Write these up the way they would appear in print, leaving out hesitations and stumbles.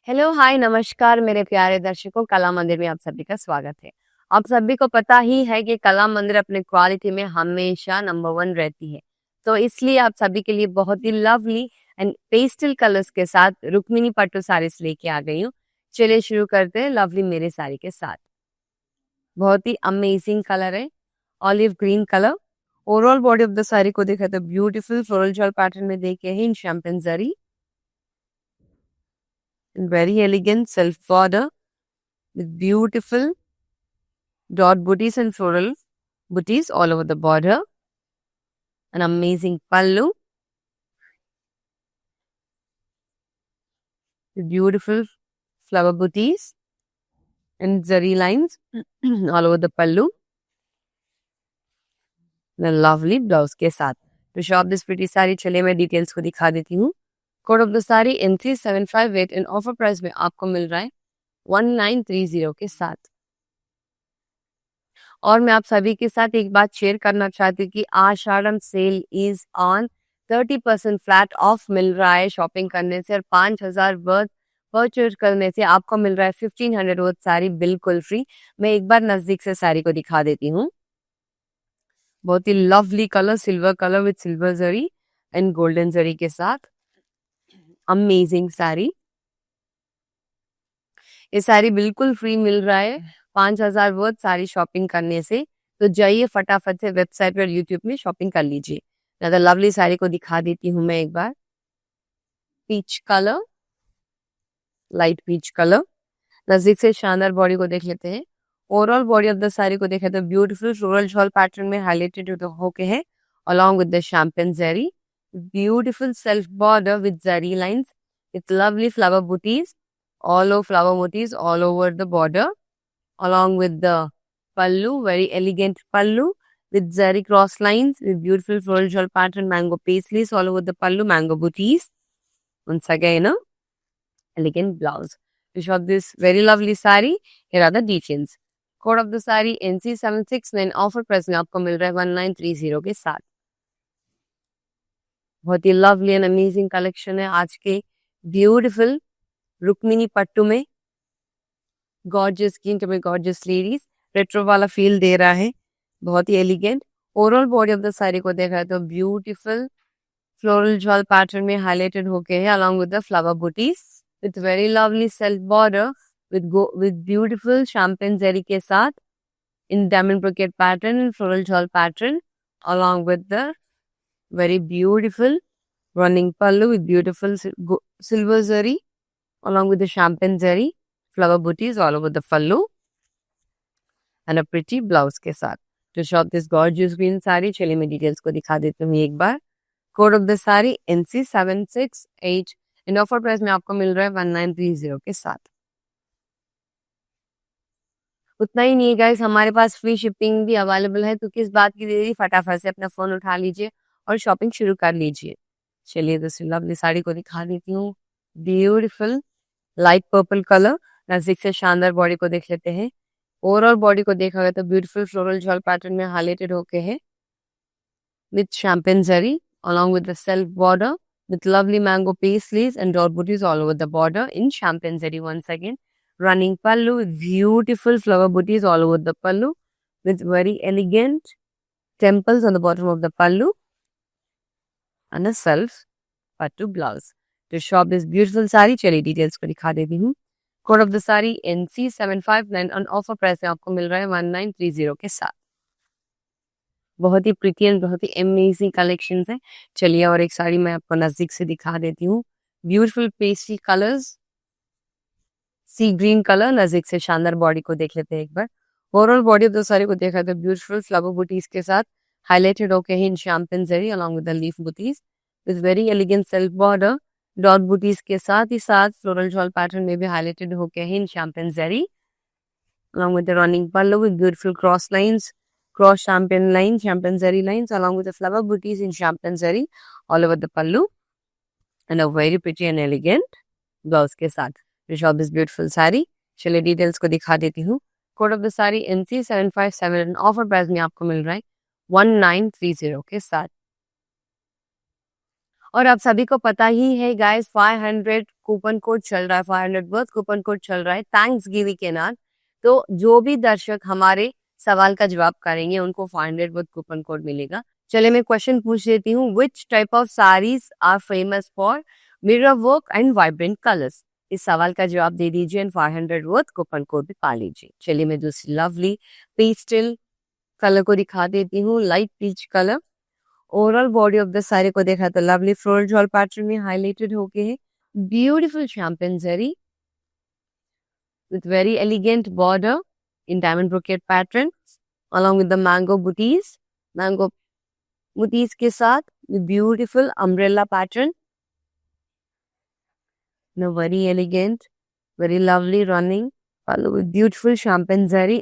Hello, हाय, नमस्कार मेरे प्यारे दर्शकों, कला मंदिर में आप सभी का स्वागत है। आप सभी को पता ही है कि कला मंदिर अपने क्वालिटी में हमेशा नंबर वन रहती है। तो इसलिए आप सभी के लिए बहुत ही लवली एंड पेस्टल कलर्स के साथ रुक्मिणी पट्टू साड़ीज लेके आ गई हूँ। चलिए शुरू करते हैं लवली मेरे साड़ी के साथ। बहुत ही अमेजिंग कलर है, olive green colour. Overall body of the sari को देखा तो ब्यूटीफुल फ्लोरल जॉल पैटर्न में देखे हैं in champagne zari, very elegant self border with beautiful dot booties and floral booties all over the border. An amazing pallu with beautiful flower booties and zari lines all over the pallu. And a lovely blouse के साथ। To shop this pretty sari चलिए मैं details को दिखा देती हूँ। Code of the sari N3758 in offer price में आपको मिल रहा है 1930 के साथ। और मैं आप सभी के साथ एक बात शेयर करना चाहती हूँ कि Ashadham sale is on. 30% flat off मिल रहा है शॉपिंग करने से, और 5000 वर्थ परचेज करने से आपको मिल रहा है 1500 वर्थ साड़ी बिल्कुल फ्री। मैं एक बार नजदीक से साड़ी को दिखा देती हूँ। बहुत ही lovely colour, silver colour with silver zari and golden zari के साथ। अमेजिंग साड़ी। ये साड़ी बिल्कुल फ्री मिल रहा है 5000 वर्थ साड़ी शॉपिंग करने से। तो जाइए फटाफट से वेबसाइट पर यूट्यूब में शॉपिंग कर लीजिए। ज्यादा लवली साड़ी को दिखा देती हूँ मैं एक बार। Peach colour, light peach colour. नजदीक से शानदार बॉडी को देख लेते हैं। Overall body of the sari को देखे तो ब्यूटीफुल फ्लोरल शॉल पैटर्न में हाईलाइटेड होके है along with the champagne zari, beautiful self border with zari lines with lovely flower booties, all over flower motifs all over the border, along with the pallu, very elegant pallu with zari cross lines with beautiful floral shawl pattern, mango paisleys all over the pallu, mango booties. Once again, a elegant blouse. To shop this very lovely sari, here are the details. Code of the sari NC769 offer price में आपको मिल रहा है 1930 के साथ। बहुत ही lovely and amazing collection है आज के ब्यूटीफुल रुक्मिणी पट्टू में। Gorgeous skin to gorgeous ladies, retro वाला फील दे रहा है, बहुत ही elegant. Overall body of the sari को देखा है तो ब्यूटीफुल फ्लोरल जॉल पैटर्न में हाईलाइटेड होके है along with the flower booties with very lovely self border with beautiful champagne zari के साथ in diamond brocade pattern and floral jewel pattern, along with the very beautiful running pallu with beautiful silver zari along with the champagne zari flower booties all over the pallu and a pretty blouse के साथ। To shop this gorgeous green sari चलिए मैं details को दिखा देती हूँ एक बार। Code of the sari NC768 in offer price में आपको मिल रहा है 1930 के साथ। उतना ही नहीं गाइस, हमारे पास फ्री शिपिंग भी अवेलेबल है। तो किस बात की देरी, फटाफट से अपना फोन उठा लीजिए और शॉपिंग शुरू कर लीजिए। चलिए दूसरी लवली साड़ी को दिखा देती हूँ। Beautiful light purple colour. नजदीक से शानदार बॉडी को देख लेते हैं। ओवरऑल बॉडी को देखा गया तो ब्यूटीफुल फ्लोरल जॉल पैटर्न में हाईलाइटेड होके है with champagne zari along with the self border with lovely mango paisleys and dot booties all over the border in champagne zari once again. Running pallu with beautiful flower booties all over the pallu with very elegant temples on the bottom of the pallu and a self pattu blouse. To shop this beautiful sari, चलिए details को दिखा देती हूँ। Code of the sari NC759 on offer price में आपको मिल रहा है 1930 के साथ। बहुत ही प्रीटी एंड बहुत ही अमेजिंग कलेक्शन है। चलिए और एक साड़ी मैं आपको नजदीक से दिखा देती हूँ। Beautiful pastry colours, sea green colour. नजदीक से शानदार बॉडी को देख लेते हैं एक बार। Overall body of the sari को देखा तो ब्यूटीफुल फ्लावर बूटीज के साथ हाईलाइटेड होके है in champagne zari along with the leaf बूटीज with very elegant self border dot बूटीज के साथ ही साथ फ्लोरल जॉल पैटर्न में भी हाईलाइटेड होके है in champagne zari along with the running pallu with beautiful cross lines, cross champagne lines, champagne zari lines, along with the flower booties in champagne zari all over the pallu and a very pretty and elegant blouse के साथ। To shop this beautiful saree, चलिए details को दिखा देती हूँ। Code of the sari NC757 offer price में आपको मिल रहा है 1930 के साथ। और आप सभी को पता ही है गाइस, 500 कूपन कोड चल रहा है, 500 वर्थ कूपन कोड चल रहा है थैंक्स गिविंग के नाम। तो जो भी दर्शक हमारे सवाल का जवाब करेंगे उनको 500 वर्थ कूपन कोड मिलेगा। चलिए मैं क्वेश्चन पूछ देती हूँ, which type of saris are famous for mirror work and vibrant colours. इस सवाल का जवाब दे दीजिए एंड 500 वर्थ कूपन कोड भी पा लीजिए। चलिए मैं दूसरी लवली पेस्टल कलर को दिखा देती हूँ, light peach colour. Overall body of the sari को देखा तो लवली फ्लोरल जॉल पैटर्न में हाईलाइटेड होके है, beautiful champagne zari with very elegant border in diamond brocade pattern along with the mango booties के साथ with beautiful umbrella pattern, no very elegant, very lovely running with beautiful champagne zari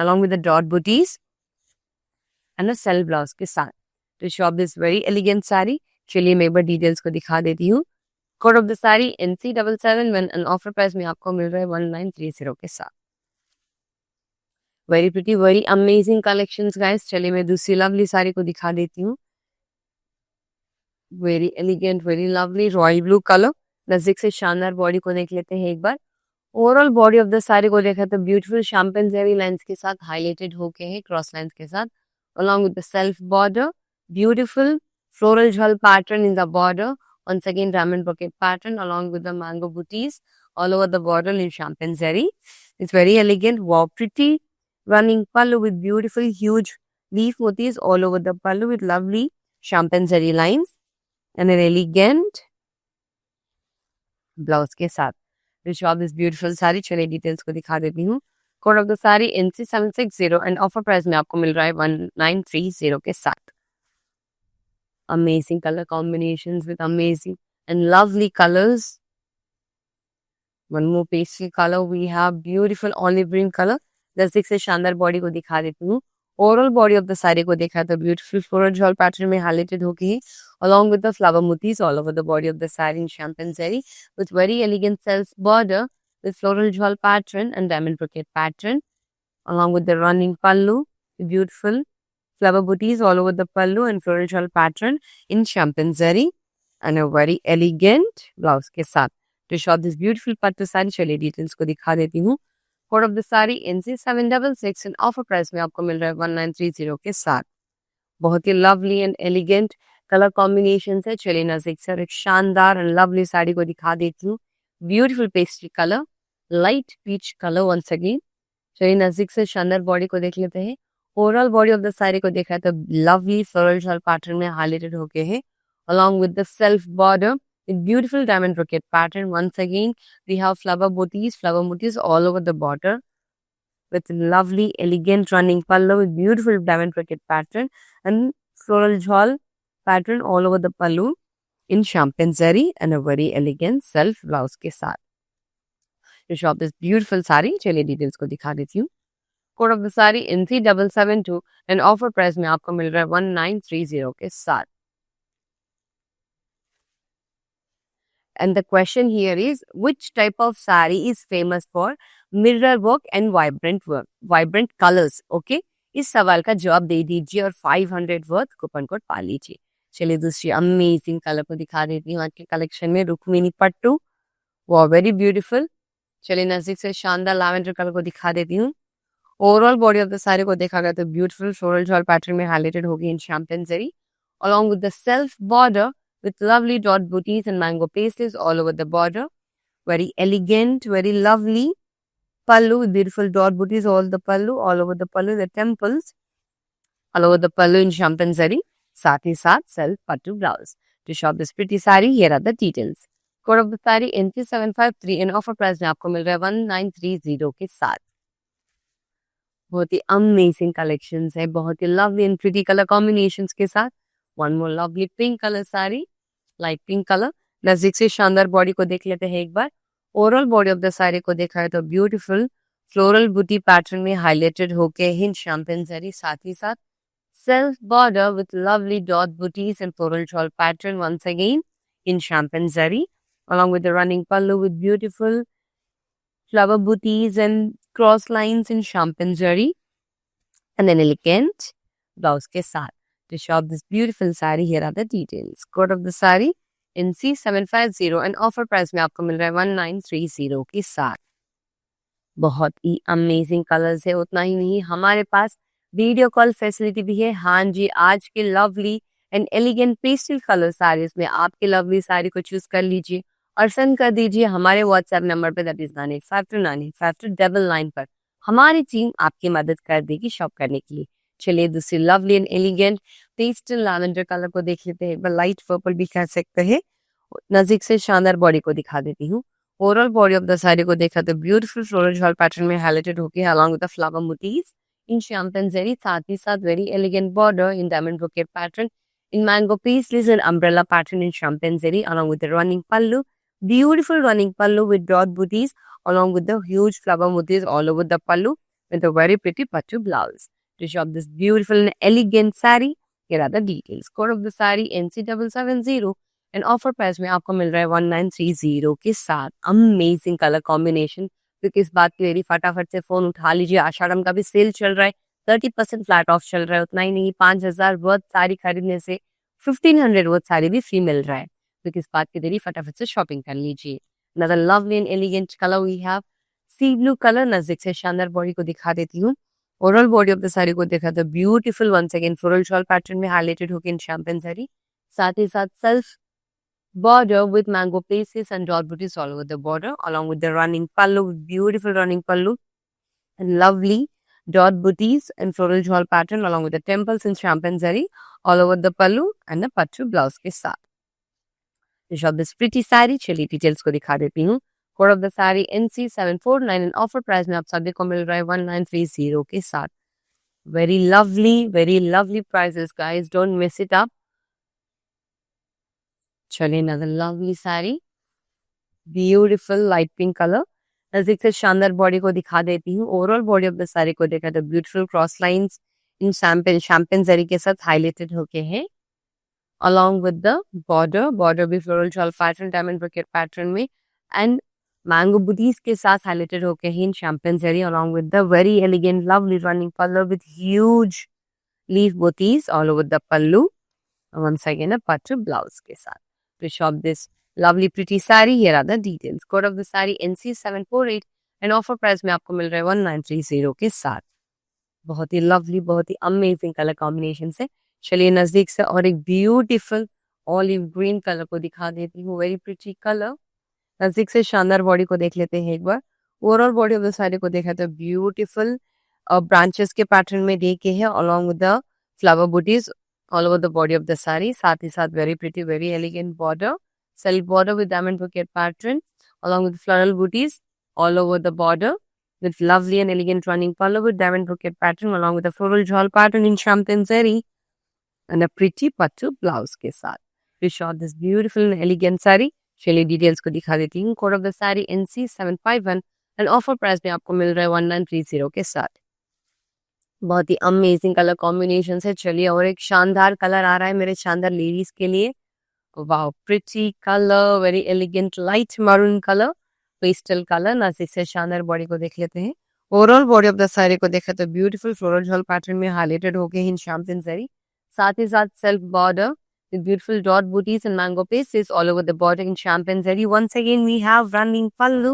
along with the dot booties and a self blouse के साथ। To shop this very elegant sari, चलिए मैं एक बार details को दिखा देती हूँ। Code of the sari NC77 and offer price में आपको मिल रहा है 1930 के साथ। Very pretty, very amazing collections guys. चलिए मैं दूसरी लवली साड़ी को दिखा देती हूँ। Very elegant, very lovely royal blue colour. नजदीक से शानदार बॉडी को देख लेते हैं एक बार। Overall body of the sari को देखा तो ब्यूटीफुल शैम्पेन जेरी लाइंस के साथ हाईलाइटेड होके है, क्रॉस लाइंस के साथ along with the self border, beautiful floral jewel pattern in the border, once again diamond brocade pattern along with the mango booties all over the border in champagne zari. It's very elegant, wow, pretty running pallu with beautiful huge leaf motifs all over the pallu with lovely champagne zari lines and an elegant blouse के साथ। To shop this beautiful sari, चलिए details को दिखा देती हूँ। Code of the sari NC760 and offer price में आपको मिल रहा है 1930 के साथ। Amazing colour combinations with amazing and lovely colours. One more pastel colour, we have beautiful olive green colour. नजदीक से शानदार बॉडी को दिखा देती हूँ। Overall body of the sari को देखा तो ब्यूटीफुल फ्लोरल जॉल पैटर्न में हाईलाइटेड होगी along with the flower motifs all over the body of the saree in champagne zari with very elegant self border with floral jewel pattern and diamond brocade pattern along with the running pallu, beautiful flower booties all over the pallu and floral jewel pattern in champagne zari and a very elegant blouse के साथ। To shop this beautiful पट्टू साड़ी, चलिए details को दिखा देती हूँ। Code of the sari NC766 and offer price में आपको मिल रहा है 1930 के साथ। बहुत ही lovely and elegant colour combination है। चलिए नजदीक से एक शानदार एंड लवली साड़ी को दिखा देती हूँ। Beautiful pastry colour, light peach colour once again. चलिए नजदीक से शानदार बॉडी को देख लेते हैं। Overall body of the sari को देखा तो लवली फ्लोरल जॉल पैटर्न में हाईलाइटेड होके है along with the self border with beautiful diamond brocade pattern. Once again we have flower motifs all over the border with lovely elegant running pallu with beautiful diamond brocade pattern and floral jewel pattern all over the pallu in champagne zari and a very elegant self blouse के साथ। To shop this beautiful sari, चलिए details को दिखा देती हूँ। Code of the sari NC772 and offer price में आपको मिल रहा है 1930 के साथ। And the question here is, which type of sari is famous for mirror work and vibrant colors? Okay, इस सवाल का जवाब दे दीजिए और 500 वर्थ कूपन कोड पा लीजिए। चलिए दूसरी अमेजिंग कलर को दिखा देती हूँ आज के कलेक्शन में। रुक्मिणी पट्टू, वो वेरी ब्यूटीफुल। चलिए नजदीक से शानदार लैवेंडर कलर को दिखा देती हूँ। Overall body of the sari को देखा गया तो ब्यूटीफुल फ्लोरल जॉल पैटर्न में हाईलाइटेड होगी इन champagne zari along with the self border with lovely dot booties and mango pastels all over the border. Very elegant, very lovely pallu with beautiful dot booties all over the pallu, the temples all over the pallu in champagne zari, साथ ही साथ self pattu blouse. To shop this pretty saree, here are the details. Code of the sari NC753 and offer price में आपको मिल रहा है 1930 के साथ। बहुत ही अमेजिंग कलेक्शंस है, बहुत ही lovely and pretty colour combinations के साथ। One more lovely pink colour sari, light pink colour. नजदीक से शानदार बॉडी को देख लेते हैं एक बार। Overall body of the sari को देखा है तो ब्यूटीफुल फ्लोरल बूटी पैटर्न में हाईलाइटेड होके इन champagne zari, साथ ही साथ self border with lovely dot booties and floral shawl pattern once again in champagne zari along with the running pallu with beautiful flower booties and cross lines in champagne zari and an elegant blouse के साथ। To shop this beautiful sari, here are the details. Code of the sari NC750 and offer price में आपको मिल रहा है 1930 के साथ। बहुत ही अमेजिंग कलर्स है। उतना ही नहीं, हमारे पास वीडियो कॉल फैसिलिटी भी है। हाँ जी, आज के lovely and elegant pastel colour saris में आपके लवली साड़ी को चूज कर लीजिए और सेंड कर दीजिए हमारे व्हाट्सएप नंबर पे, दैट इज 9852985299 पर। हमारी टीम आपकी मदद कर देगी शॉप करने के लिए। चलिए दूसरी lovely and elegant pastel lavender colour को देख लेते हैं। लाइट पर्पल भी कह सकते हैं। नजदीक से शानदार बॉडी को दिखा देती हूँ। Overall body of the sari को देखा तो ब्यूटीफुल फ्लोरल जॉल पैटर्न में हाईलाइटेड होके along with the flower motifs in champagne zari, साथ ही साथ very elegant border in diamond brocade pattern in mango paisleys and umbrella pattern in champagne zari, along with the running pallu, beautiful running pallu with broad booties, along with the huge flower motifs all over the pallu with a very pretty pattu blouse. To shop this beautiful and elegant sari, here are the details. Code of the sari NC770 and offer price में आपको मिल रहा है 1930 के साथ। Amazing colour combination. क्योंकि इस बात की देरी फटाफट से फोन उठा लीजिए। आषाढ़म का भी सेल चल रहा है, 30% फ्लैट ऑफ चल रहा है। उतना ही नहीं, 5000 वर्थ साड़ी खरीदने से 1500 वर्थ साड़ी भी फ्री मिल रहा है। क्योंकि इस बात की देरी फटाफट से शॉपिंग कर लीजिए। Another lovely and elegant color we have sea blue colour. नजदीक से शानदार बॉडी को दिखा देती हूँ। Overall body of the sari को देखा तो beautiful once again floral shawl pattern में हाईलाइटेड होकर इन शैम्पेन साड़ी, साथ ही साथ self border with mango laces and dot booties all over the border, along with the running pallu, beautiful running pallu and lovely dot booties and floral jewel pattern, along with the temples in champagne zari all over the pallu and the patchu blouse के साथ। तो shop this pretty sari, चलिए details को दिखा देती हूँ। Code of the sari NC749 and offer price में आप सभी को मिल रहा है 1930 के साथ। Very lovely prices guys, don't miss it up. चलिए another lovely sari, beautiful light pink colour. नजदीक से शानदार बॉडी को दिखा देती हूँ। Overall body of the sari को देखा तो beautiful cross lines in champagne zari के साथ हाईलाइटेड होके हैं, अलॉन्ग विद द बॉर्डर भी floral जॉल pattern diamond brocade pattern में एंड मैंगो बुटीज के साथ हाईलाइटेड होके हैं in champagne zari, along with the very elegant lovely running pallu with huge leaf बुटीज all over the pallu, once again a pattu blouse के साथ। To shop this lovely pretty saree, here are the details. Code of the saree NC748 and offer price में आपको मिल रहा है 1930 के साथ। बहुत ही लवली, बहुत ही अमेजिंग कलर कॉम्बिनेशन से। चलिए नजदीक से और एक ब्यूटीफुल ऑलिव ग्रीन कलर को दिखा देती हूँ। Very pretty colour. नजदीक से शानदार बॉडी को देख लेते हैं एक बार। Overall body of the sari को देखा तो ब्यूटीफुल ब्रांचेस के पैटर्न में दे के है, along with the flower booties all over the body of the saree, साथ ही साथ very pretty, very elegant border, self border with diamond brocade pattern, along with floral booties all over the border, with lovely and elegant running pallu with diamond brocade pattern, along with a floral jewel pattern in champagne zari, and a pretty pattu blouse के साथ। We shot this beautiful and elegant saree। चलिए details को दिखा देती हूँ। Code of the sari NC751 and offer price में आपको मिल रहा है 1930 के साथ। बहुत ही अमेजिंग कलर कॉम्बिनेशन है। चलिए और एक शानदार कलर आ रहा है मेरे शानदार लेडीज के लिए। Wow, pretty colour, very elegant light maroon colour, pastel colour. नजदीक से शानदार बॉडी को देख लेते हैं। Overall body of the sari को देखा तो ब्यूटीफुल फ्लोरल जॉल पैटर्न में हाईलाइटेड हो गए इन शैम्पेन जरी, साथ ही साथ self border with beautiful dot booties and mango pastes all over the border in champagne zari. Once again we have running pallu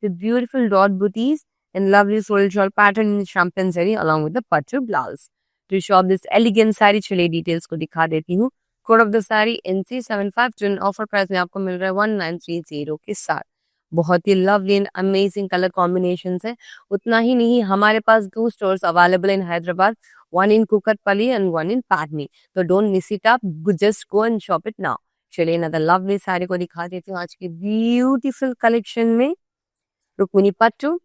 with beautiful dot booties and lovely floral jewel pattern in champagne zari along with the patchu blouse. To shop this elegant saree, चलिए details को दिखा देती हूँ। Code of the sari NC752 offer price में आपको मिल रहा है 1930 के साथ। बहुत ही lovely and amazing colour combination है। उतना ही नहीं, हमारे पास 2 stores available in Hyderabad, one in Kukatpally and one in Patni. So don't miss it up. Just go and shop it now. चलिए another lovely साड़ी को दिखा देती हूँ आज की ब्यूटीफुल कलेक्शन में। Rukmini pattu.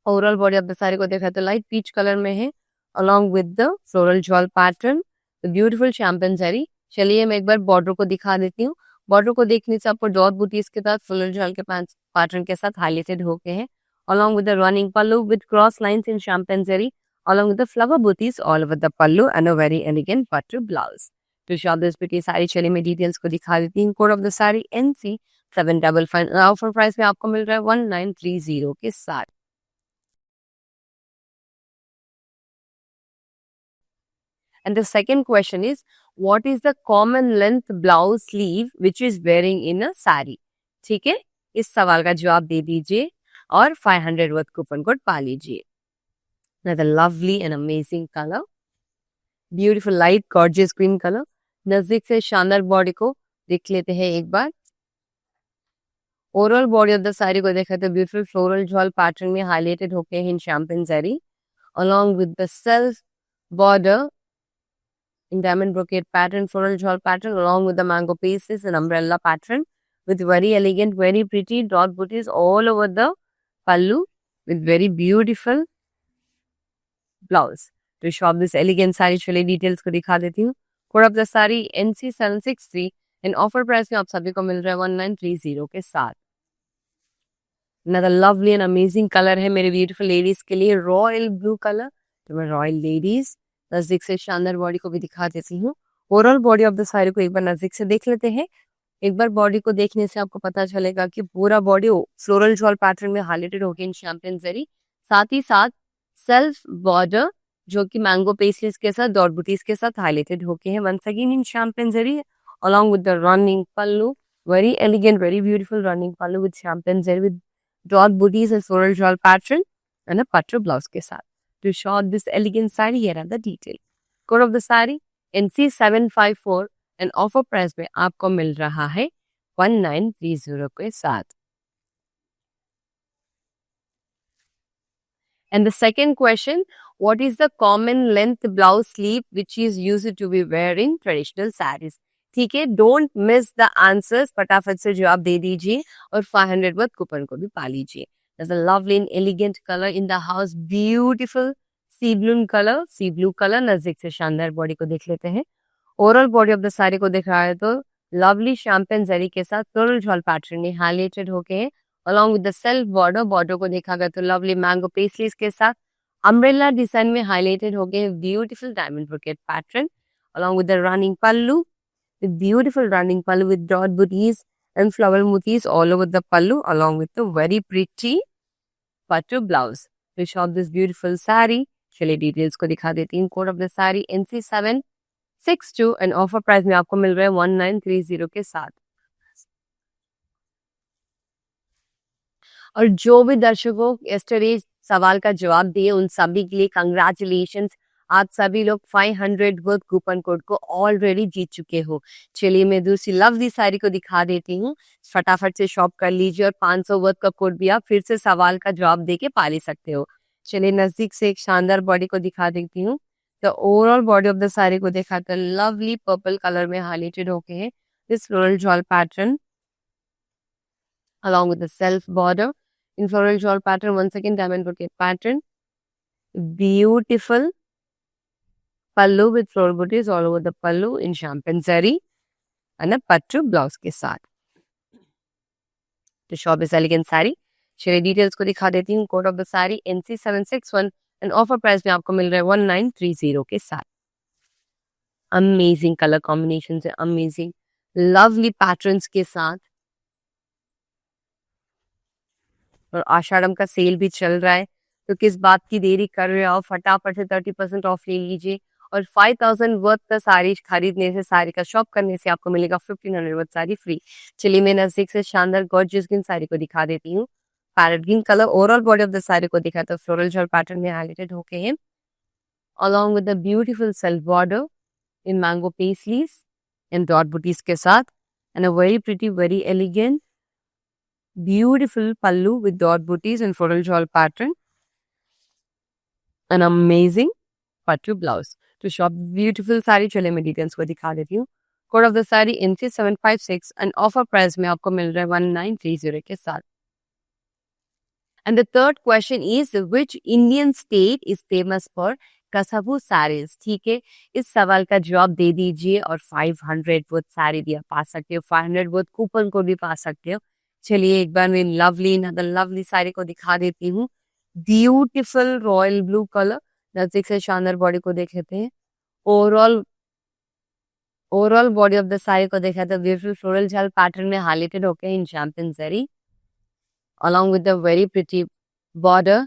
Overall body of the sari को देखा तो लाइट पीच कलर में है, along with the floral jewel pattern, the beautiful champagne zari। चलिए मैं एक बार बॉर्डर को दिखा देती हूँ। बॉर्डर को देखने से आपको डॉट बूटीज के साथ फ्लोरल जॉल के पैटर्न के साथ हाईलाइटेड होके हैं, along with the running pallu with cross lines in champagne zari, along with the flower booties all over the pallu and a very elegant patchu blouse. To shop this pretty sari, चलिए मैं details को दिखा देती हूँ। Code of the sari NC755 offer price में आपको मिल रहा है 1930 के साथ। And the second question is, what is the common length blouse sleeve which is wearing in a sari? ठीक है, इस सवाल का जवाब दे दीजिए और 500 वर्थ कूपन कोड पा लीजिए. Another lovely and amazing color, beautiful light gorgeous green color. नजदीक से शानदार बॉडी को देख लेते हैं एक बार. Overall body of the sari को देखा तो ब्यूटीफुल फ्लोरल जॉल पैटर्न में हाईलाइटेड होके हैं in champagne zari, along with the self border in diamond brocade pattern, floral jewel pattern, along with the mango pieces and umbrella pattern with very elegant, very pretty dot booties all over the pallu with very beautiful blouse. To shop this elegant saree, चलिए details को दिखा देती हूँ. Code of the sari NC763 and offer price में आप सभी को मिल रहा है 1930 के साथ. Another lovely and amazing color है मेरे beautiful ladies के लिए, रॉयल ब्लू कलर. तो मैं रॉयल लेडीज नजदीक से शानदार बॉडी को भी दिखा देती हूँ. Overall body of the sari को एक बार नजदीक से देख लेते हैं. एक बार बॉडी को देखने से आपको पता चलेगा कि पूरा बॉडी फ्लोरल जॉल पैटर्न में हाईलाइटेड होके इन शैम्पेन जरी, साथ ही साथ सेल्फ बॉर्डर जो कि मैंगो पेस्ट्रीज के साथ डॉट बूटीज के साथ हाईलाइटेड होके हैं once again in champagne zari, along with the running pallu, very elegant, very beautiful running pallu with champagne zari with dot booties and floral jewel pattern and a patru blouse के साथ. To shop this elegant saree, here are the details. Code of the saree NC754 and offer price में आपको मिल रहा है 1930 के साथ. And the second question, what is the common length blouse sleeve which is used to be wear in traditional sarees? ठीक है, don't miss the answers, फटाफट से जवाब दे दीजिए और 500 वर्थ कूपन को भी पा लीजिए. There's a lovely and elegant color in the house, beautiful sea blue color. नजदीक से शानदार बॉडी को देख लेते हैं. Overall body of the sari को दिख रहा है तो लवली शैम्पेन जरी के साथ फ्लोरल जॉल पैटर्न में हाईलाइटेड होके हैं, along with the self border को देखा गया तो लवली मैंगो पेस्ट्रीज के साथ अम्ब्रेला डिजाइन में हाईलाइटेड हो गए beautiful diamond brocade pattern, along with the running pallu with beautiful running pallu with dot booties and flower motifs all over the pallu, along with the very pretty pattu blouse. To shop this beautiful saree, चलिए details को दिखा देती हूँ. Code of the sari NC762 and offer price में आपको मिल रहा है 1930 के साथ. और जो भी दर्शकों यस्टरडे सवाल का जवाब दिए उन सभी के लिए कंग्रेचुलेशंस. आप सभी लोग 500 वर्थ कूपन कोड को ऑलरेडी जीत चुके हो. चलिए मैं दूसरी लवली साड़ी को दिखा देती हूँ. फटाफट से शॉप कर लीजिए और 500 वर्थ का कोड भी आप फिर से सवाल का जवाब देके पा ले सकते हो. चलिए नजदीक से एक शानदार बॉडी को दिखा देती हूँ. तो overall body of the sari को देखा तो लवली पर्पल कलर में हाईलाइटेड होके है this floral जॉल pattern, along with the self border in floral jewel pattern, once again diamond brocade pattern, beautiful pallu with floral booties all over the pallu in champagne zari and a patru blouse के साथ. तो shop इस elegant sari, चलिए details को दिखा देती हूँ. Code of the sari NC761 and offer price में आपको मिल रहा है 1930 के साथ. अमेजिंग कलर कॉम्बिनेशन से, अमेजिंग लवली पैटर्न्स के साथ. और आषाढ़म का सेल भी चल रहा है तो किस बात की देरी कर रहे हो, फटाफट से 30% ऑफ ले लीजिए और 5000 वर्थ का साड़ी खरीदने से, साड़ी का शॉप करने से आपको मिलेगा 1500 वर्थ साड़ी फ्री. चलिए मैं नजदीक से शानदार गॉर्जियस ग्रीन साड़ी को दिखा देती हूँ. Parrot green colour. Overall body of the sari को दिखा तो फ्लोरल जॉल पैटर्न में हाईलाइटेड होके हैं, along with the beautiful self border in mango paisleys and dot booties के साथ and a very pretty, very elegant, beautiful pallu with dot booties and floral jewel pattern, an amazing pattu blouse. To shop beautiful sari, चले मैं details को दिखा देती हूँ. Code of the sari NC756 and offer price में आपको मिल रहा है 1930 के साथ. And the third question is, which Indian state is famous for कसाबू sarees? ठीक है, इस सवाल का जवाब दे दीजिए और 500 वर्थ साड़ी दिया पा सकते हो, 500 वर्थ कूपन को भी पा सकते हो. चलिए एक बार मैं लवली साड़ी को दिखा देती हूँ. Beautiful royal blue colour. नजदीक से शानदार बॉडी को देख लेते हैं. Overall body of the sari को देखा तो ब्यूटीफुल फ्लोरल जल पैटर्न में हाईलाइटेड होके in champagne zari, along with the very pretty border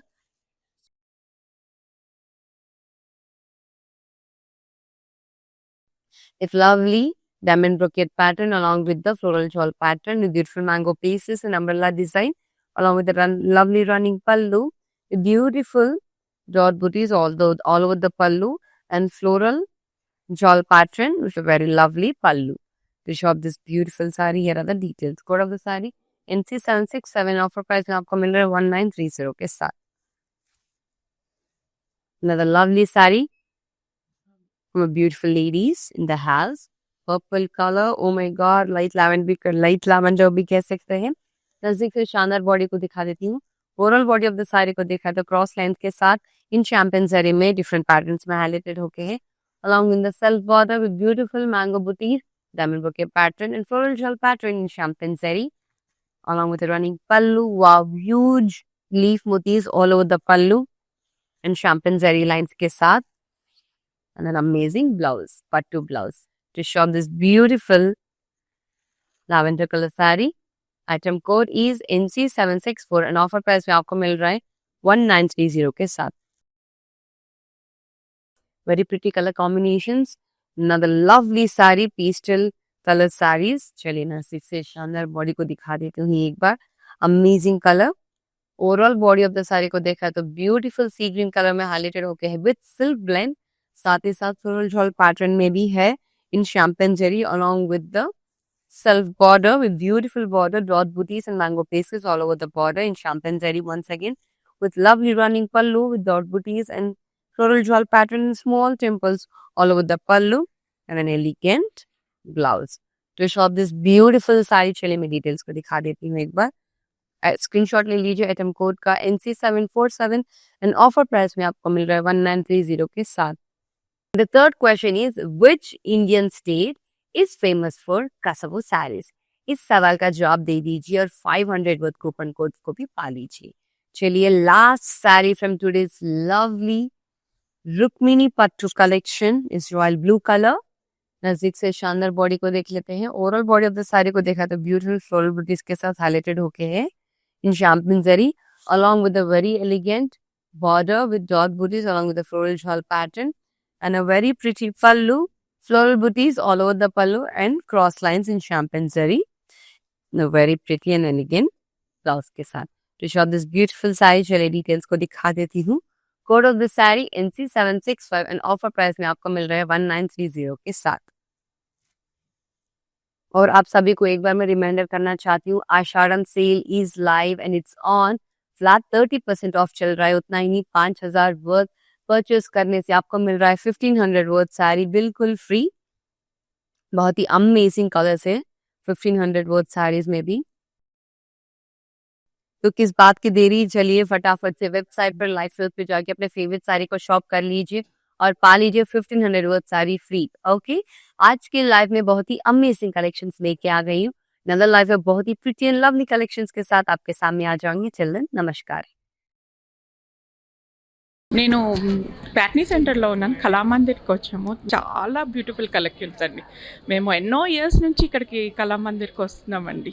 It's lovely diamond brocade pattern along with the floral shawl pattern with beautiful mango pieces and umbrella design along with the lovely running pallu, with beautiful dot booties all over the pallu and floral shawl pattern with a very lovely pallu. To shop this beautiful sari, here are the details. Code of the sari NC767, offer price में आपको मिल रहा है 1930 के साथ. Another lovely sari from a beautiful ladies in the house. Purple color, oh my god, light lavender भी कह सकते हैं. नजदीक से शानदार बॉडी को दिखा देती हूँ. Overall body of the sari को देखा तो क्रॉस लेंथ के साथ इन शैम्पेन जरी में डिफरेंट पैटर्न्स में हाईलाइटेड होके है. Along with the self border with beautiful mango booties, diamond bouquet pattern and floral gel pattern in champagne zari. Along with the running pallu, wow, huge leaf motifs all over the pallu and champagne zari lines ke saath. And an amazing blouse, pattu blouse. To shop this beautiful lavender color sari, item code is NC764 and offer price में आपको मिल रहा है 1930 के साथ. Very pretty color combinations. Another lovely sari, pastel color sarees. चलिए ना से शानदार बॉडी को दिखा देती हूँ एक बार. Amazing color. Overall body of the sari को देखा तो ब्यूटीफुल सी ग्रीन कलर में हाईलाइटेड होके है विद सिल्क ब्लेंड. साथ ही साथ फ्लोरल शॉल पैटर्न में भी है in champagne zari along with the self border with beautiful border, dot booties and mango pieces all over the border in champagne zari once again with lovely running pallu with dot booties and floral jewel pattern and small temples all over the pallu and an elegant blouse. To shop this beautiful sari चलिए मैं details को दिखा देती हूँ एक बार. Screenshot ले लीजिए item code का NC747 एंड ऑफर प्राइस में आपको मिल रहा है 1930 के साथ. The third question is which Indian state is famous for Kasavo sarees? इस सवाल का जवाब दे दीजिए और 500 वर्थ कूपन कोड को भी पा लीजिए. चलिए last sari from today's lovely Rukmini pattu collection इस रॉयल ब्लू कलर. नजदीक से शानदार बॉडी को देख लेते हैं. Overall body of the sari को देखा तो ब्यूटीफुल फ्लोरल बूटीज के साथ हाईलाइटेड होके है in champagne zari along with a very elegant border with dot booties along with the floral shawl pattern and a very pretty pallu, floral booties all over the pallu and cross lines in champagne zari. A very pretty and elegant blouse के साथ. To shop this beautiful sari चलिए details को दिखा देती हूँ. Code of the sari NC765 and offer price में आपको मिल रहा है 1930 के साथ. और आप सभी को एक बार मैं रिमाइंडर करना चाहती हूँ Ashadham sale is live and it's on. Flat 30% off चल रहा है. उतना ही नहीं 5000 वर्थ परचेस करने से आपको मिल रहा है 1500 वर्थ साड़ी बिल्कुल फ्री. बहुत ही अमेजिंग कलर्स है 1500 वर्थ साड़ीज में भी. तो किस बात की देरी, चलिए फटाफट से वेबसाइट पर लाइव सेल पे जाके अपने फेवरेट साड़ी को शॉप कर लीजिए और पा लीजिए 1500 वर्थ साड़ी फ्री. ओके, आज के लाइव में बहुत ही अमेजिंग कलेक्शंस लेके आ गई हूँ. नदर लाइव में बहुत ही प्रिटी एंड लवली कलेक्शंस के साथ आपके सामने आ जाऊंगी. चिल्ड्रन नमस्कार. నేను ప్యాట్నీ సెంటర్లో ఉన్నాను. కళామందిర్కి వచ్చాము. చాలా బ్యూటిఫుల్ కలెక్షన్స్ అండి. మేము ఎన్నో ఇయర్స్ నుంచి ఇక్కడికి కళామందిర్కి వస్తున్నామండి.